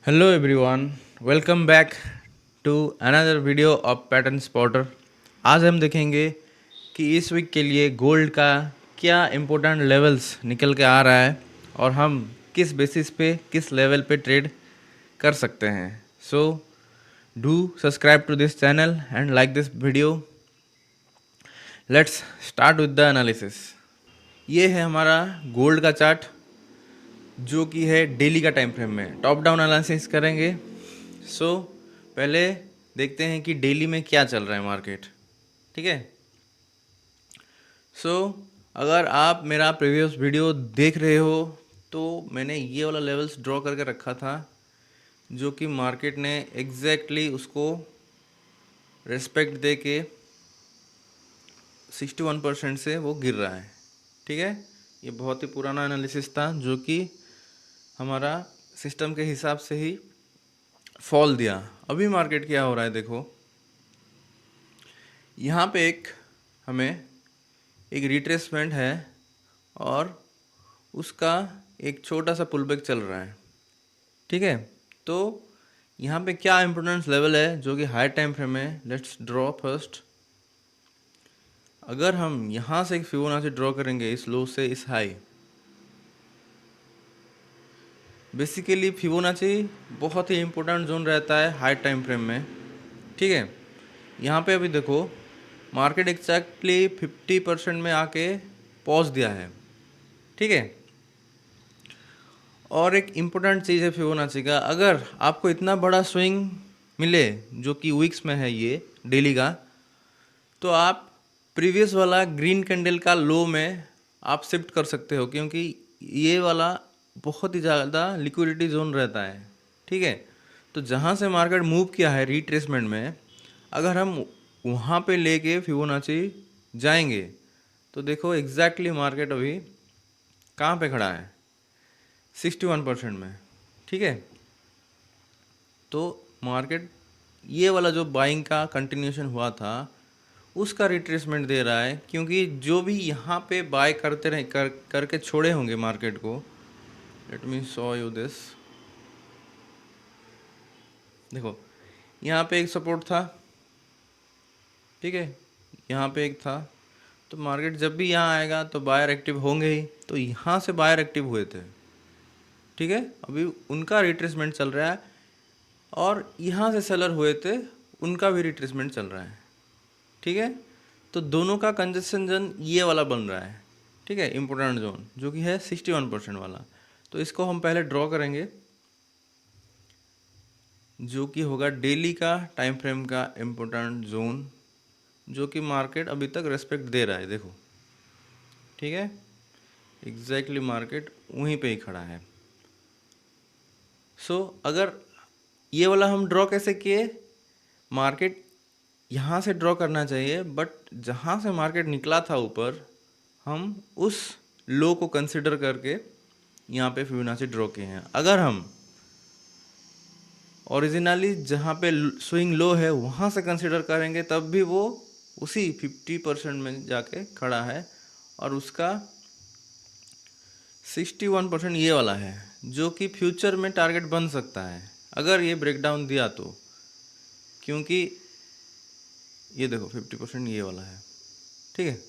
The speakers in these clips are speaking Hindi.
Hello everyone, welcome back to another video of Pattern Spotter. आज हम देखेंगे कि इस वीक के लिए गोल्ड का क्या इम्पोर्टेंट लेवल्स निकल के आ रहा है और हम किस बेसिस पे किस लेवल पे ट्रेड कर सकते हैं। So do subscribe to this channel and like this video. Let's start with the analysis. ये है हमारा गोल्ड का चार्ट जो कि है डेली का टाइम फ्रेम में। टॉप डाउन एनालिसिस करेंगे। सो पहले देखते हैं कि डेली में क्या चल रहा है मार्केट। ठीक है। सो अगर आप मेरा प्रीवियस वीडियो देख रहे हो तो मैंने ये वाला लेवल्स ड्रॉ करके रखा था जो कि मार्केट ने एग्जैक्टली उसको रेस्पेक्ट दे के 61% से वो गिर रहा है। ठीक है। ये बहुत ही पुराना एनालिसिस था जो कि हमारा सिस्टम के हिसाब से ही फॉल दिया। अभी मार्केट क्या हो रहा है देखो। यहाँ पे हमें एक रिट्रेसमेंट है और उसका एक छोटा सा पुलबैक चल रहा है। ठीक है। तो यहाँ पे क्या इम्पोर्टेंस लेवल है जो कि हाई टाइम फ्रेम है। Let's draw first. अगर हम यहाँ से एक फिबोनाची ड्रॉ करेंगे इस लो से इस हाई, बेसिकली फिबोनाची बहुत ही इम्पोर्टेंट जोन रहता है हाई टाइम फ्रेम में। ठीक है। यहाँ पे अभी देखो मार्केट एक्जैक्टली 50% में आके पॉज दिया है। ठीक है। और एक इम्पोर्टेंट चीज़ है फिबोनाची का, अगर आपको इतना बड़ा स्विंग मिले जो कि वीक्स में है ये डेली का, तो आप प्रीवियस वाला ग्रीन कैंडल का लो में आप शिफ्ट कर सकते हो क्योंकि ये वाला बहुत ही ज़्यादा लिक्विडिटी जोन रहता है। ठीक है। तो जहाँ से मार्केट मूव किया है रिट्रेसमेंट में, अगर हम वहाँ पे लेके फिबोनाची जाएंगे तो देखो एग्जैक्टली मार्केट अभी कहाँ पे खड़ा है, 61% में। ठीक है। तो मार्केट ये वाला जो बाइंग का कंटिन्यूशन हुआ था उसका रिट्रेसमेंट दे रहा है क्योंकि जो भी यहाँ पे बाय करते रहे करके छोड़े होंगे मार्केट को। Let me show you this. देखो यहाँ पे एक सपोर्ट था। ठीक है। यहाँ पे एक था। तो मार्केट जब भी यहाँ आएगा तो बायर एक्टिव होंगे ही। तो यहाँ से बायर एक्टिव हुए थे। ठीक है। अभी उनका रिट्रेसमेंट चल रहा है और यहाँ से सेलर हुए थे, उनका भी रिट्रेसमेंट चल रहा है। ठीक है। तो दोनों का कंजस्शन जोन ये वाला बन रहा है। ठीक है। इम्पोर्टेंट जोन जो कि है 61% वाला। तो इसको हम पहले ड्रॉ करेंगे जो कि होगा डेली का टाइम फ्रेम का इम्पोर्टेंट जोन जो कि मार्केट अभी तक रेस्पेक्ट दे रहा है। देखो ठीक है। एग्जैक्टली मार्केट वहीं पे ही खड़ा है। सो अगर ये वाला हम ड्रॉ कैसे किए, मार्केट यहाँ से ड्रॉ करना चाहिए बट जहाँ से मार्केट निकला था ऊपर, हम उस लो को कंसिडर करके यहाँ पे फिबोनाची ड्रॉ किए हैं। अगर हम ओरिजिनली जहाँ पे स्विंग लो है वहाँ से कंसिडर करेंगे तब भी वो उसी 50% में जाके खड़ा है और उसका 61% ये वाला है जो कि फ्यूचर में टारगेट बन सकता है अगर ये ब्रेकडाउन दिया तो। क्योंकि ये देखो 50% ये वाला है। ठीक है।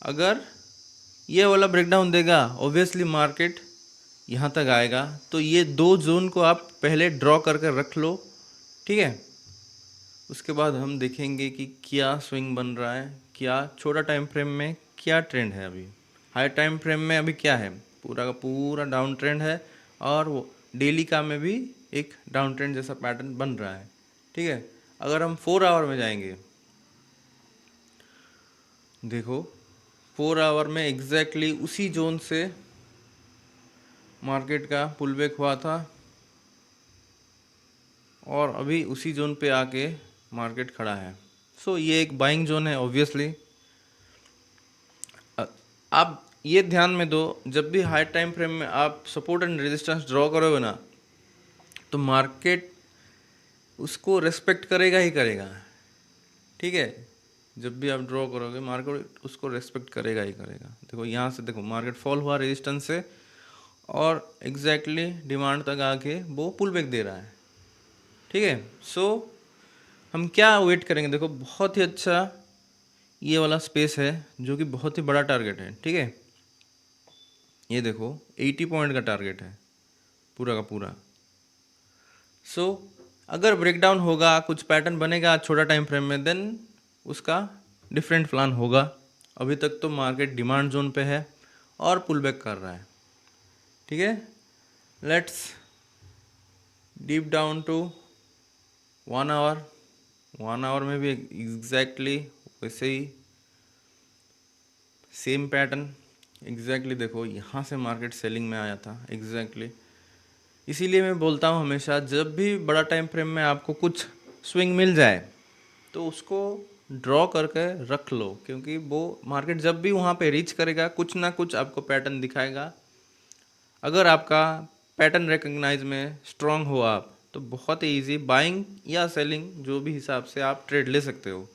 अगर ये वाला ब्रेकडाउन देगा ऑब्वियसली मार्केट यहाँ तक आएगा। तो ये दो जोन को आप पहले ड्रॉ करके रख लो। ठीक है। उसके बाद हम देखेंगे कि क्या स्विंग बन रहा है, क्या छोटा टाइम फ्रेम में क्या ट्रेंड है। अभी हाई टाइम फ्रेम में अभी क्या है, पूरा का पूरा डाउन ट्रेंड है और वो डेली का में भी एक डाउन ट्रेंड जैसा पैटर्न बन रहा है। ठीक है। अगर हम 4 आवर में जाएंगे, देखो 4 आवर में एग्जैक्टली उसी जोन से मार्केट का पुलबैक हुआ था और अभी उसी जोन पे आके मार्केट खड़ा है। सो ये एक बाइंग जोन है ऑब्वियसली। आप ये ध्यान में दो, जब भी हाई टाइम फ्रेम में आप सपोर्ट एंड रेजिस्टेंस ड्रॉ करोगे ना तो मार्केट उसको रेस्पेक्ट करेगा ही करेगा। ठीक है। जब भी आप ड्रॉ करोगे मार्केट उसको रेस्पेक्ट करेगा ही करेगा। देखो यहाँ से देखो मार्केट फॉल हुआ रेजिस्टेंस से और एग्जैक्टली डिमांड तक आके वो पुल बैक दे रहा है। ठीक है, सो हम क्या वेट करेंगे, देखो बहुत ही अच्छा ये वाला स्पेस है जो कि बहुत ही बड़ा टारगेट है। ठीक है, ये देखो 80 पॉइंट का टारगेट है पूरा का पूरा। सो अगर ब्रेकडाउन होगा, कुछ पैटर्न बनेगा छोटा टाइम फ्रेम में, देन उसका डिफरेंट प्लान होगा। अभी तक तो मार्केट डिमांड जोन पे है और पुल बैक कर रहा है। ठीक है, let's deep down to 1 hour. 1 hour में भी एग्जैक्टली वैसे ही सेम पैटर्न। एग्जैक्टली देखो यहाँ से मार्केट सेलिंग में आया था एग्जैक्टली। इसीलिए मैं बोलता हूँ हमेशा, जब भी बड़ा टाइम फ्रेम में आपको कुछ स्विंग मिल जाए तो उसको ड्रॉ करके रख लो, क्योंकि वो मार्केट जब भी वहाँ पे रीच करेगा कुछ ना कुछ आपको पैटर्न दिखाएगा। अगर आपका पैटर्न रिकग्नाइज में स्ट्रांग हो आप, तो बहुत ही ईजी बाइंग या सेलिंग जो भी हिसाब से आप ट्रेड ले सकते हो।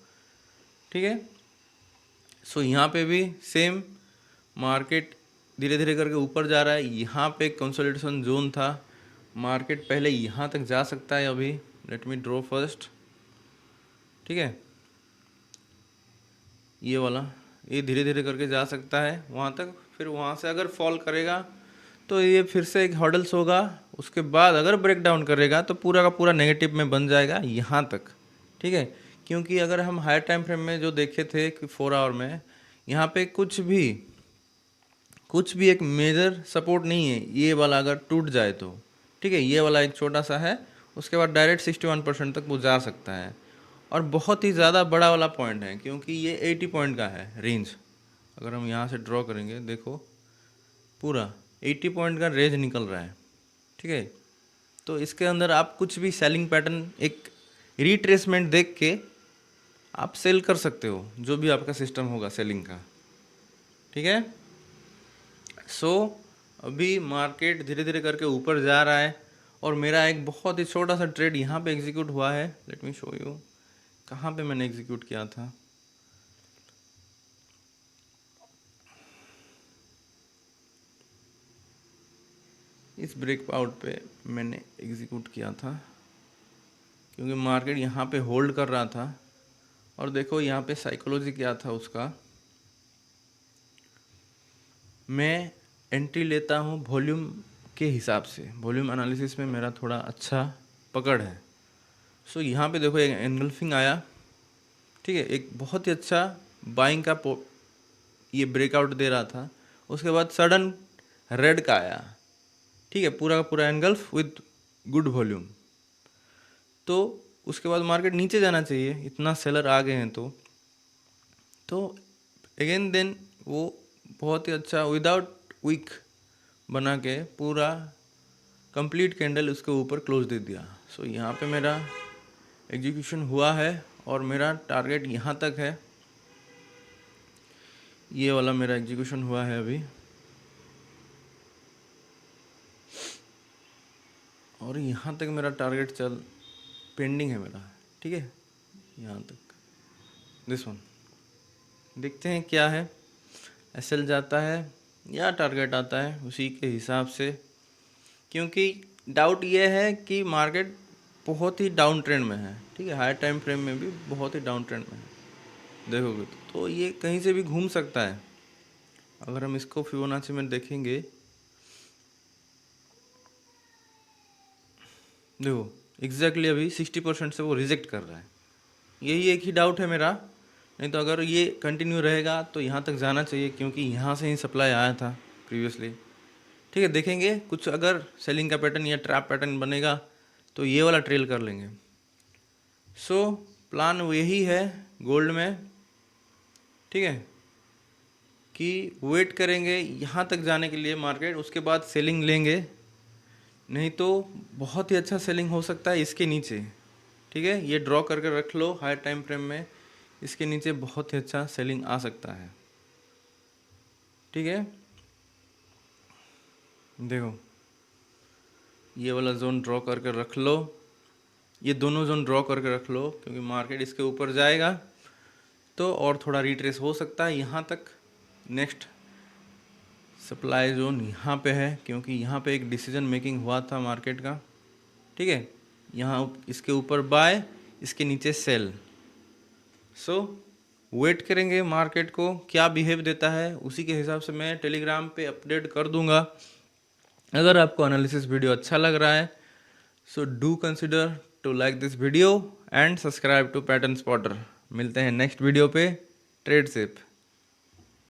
ठीक है, सो यहाँ पे भी सेम मार्केट धीरे धीरे करके ऊपर जा रहा है। यहाँ पे कंसोलिडेशन जोन था, मार्केट पहले यहाँ तक जा सकता है अभी। Let me draw first. ठीक है, ये वाला ये धीरे धीरे करके जा सकता है वहाँ तक, फिर वहाँ से अगर फॉल करेगा तो ये फिर से एक हॉर्डल्स होगा। उसके बाद अगर ब्रेक डाउन करेगा तो पूरा का पूरा नेगेटिव में बन जाएगा यहाँ तक। ठीक है, क्योंकि अगर हम हायर टाइम फ्रेम में जो देखे थे कि 4 आवर में यहाँ पे कुछ भी एक मेजर सपोर्ट नहीं है। ये वाला अगर टूट जाए तो ठीक है, ये वाला एक छोटा सा है, उसके बाद डायरेक्ट 61% तक वो जा सकता है। और बहुत ही ज़्यादा बड़ा वाला पॉइंट है, क्योंकि ये 80 पॉइंट का है रेंज। अगर हम यहाँ से ड्रॉ करेंगे, देखो पूरा 80 पॉइंट का रेंज निकल रहा है। ठीक है, तो इसके अंदर आप कुछ भी सेलिंग पैटर्न, एक रिट्रेसमेंट देख के आप सेल कर सकते हो, जो भी आपका सिस्टम होगा सेलिंग का। ठीक है, सो अभी मार्केट धीरे धीरे करके ऊपर जा रहा है और मेरा एक बहुत ही छोटा सा ट्रेड यहाँ पे एग्जीक्यूट हुआ है। लेट मी शो यू कहाँ पे मैंने एग्जीक्यूट किया था। इस ब्रेकआउट पे मैंने एग्जीक्यूट किया था, क्योंकि मार्केट यहाँ पे होल्ड कर रहा था। और देखो यहाँ पे साइकोलॉजी क्या था उसका, मैं एंट्री लेता हूँ वॉल्यूम के हिसाब से। वॉल्यूम एनालिसिस में मेरा थोड़ा अच्छा पकड़ है। सो यहाँ पे देखो एक एनगल्फिंग आया। ठीक है, एक बहुत ही अच्छा बाइंग का ये ब्रेकआउट दे रहा था। उसके बाद सडन रेड का आया। ठीक है, पूरा का पूरा एनगल्फ विद गुड वॉल्यूम। तो उसके बाद मार्केट नीचे जाना चाहिए, इतना सेलर आ गए हैं तो अगेन देन वो बहुत ही अच्छा विदाउट विक बना के पूरा कंप्लीट कैंडल उसके ऊपर क्लोज दे दिया। सो यहाँ पे मेरा एग्जीक्यूशन हुआ है और मेरा टारगेट यहाँ तक है। ये वाला मेरा एग्जीक्यूशन हुआ है अभी, और यहाँ तक मेरा टारगेट पेंडिंग है मेरा। ठीक है, यहाँ तक दिस वन। देखते हैं क्या है, एसएल जाता है या टारगेट आता है उसी के हिसाब से। क्योंकि डाउट ये है कि मार्केट बहुत ही डाउन ट्रेंड में है। ठीक है, हाई टाइम फ्रेम में भी बहुत ही डाउन ट्रेंड में है देखोगे तो ये कहीं से भी घूम सकता है। अगर हम इसको फिबोनाची में देखेंगे, देखो एग्जैक्टली अभी 60% से वो रिजेक्ट कर रहा है। यही एक ही डाउट है मेरा, नहीं तो अगर ये कंटिन्यू रहेगा तो यहाँ तक जाना चाहिए, क्योंकि यहाँ से ही सप्लाई आया था प्रीवियसली। ठीक है, देखेंगे कुछ अगर सेलिंग का पैटर्न या ट्रैप पैटर्न बनेगा तो ये वाला ट्रेल कर लेंगे। सो प्लान यही है गोल्ड में। ठीक है, कि वेट करेंगे यहाँ तक जाने के लिए मार्केट, उसके बाद सेलिंग लेंगे। नहीं तो बहुत ही अच्छा सेलिंग हो सकता है इसके नीचे। ठीक है, ये ड्रॉ करके रख लो हाई टाइम फ्रेम में, इसके नीचे बहुत ही अच्छा सेलिंग आ सकता है। ठीक है, देखो ये वाला जोन ड्रॉ करके रख लो, ये दोनों जोन ड्रॉ करके रख लो, क्योंकि मार्केट इसके ऊपर जाएगा तो और थोड़ा रिट्रेस हो सकता है यहाँ तक नेक्स्ट सप्लाई जोन यहाँ पे है, क्योंकि यहाँ पे एक डिसीजन मेकिंग हुआ था मार्केट का, ठीक है। यहाँ इसके ऊपर बाय, इसके नीचे सेल। सो वेट करेंगे मार्केट को क्या बिहेव देता है, उसी के हिसाब से मैं टेलीग्राम पे अपडेट कर दूंगा। अगर आपको एनालिसिस वीडियो अच्छा लग रहा है, so do consider to like this video and subscribe to Pattern Spotter. मिलते हैं नेक्स्ट वीडियो पे। Trade safe.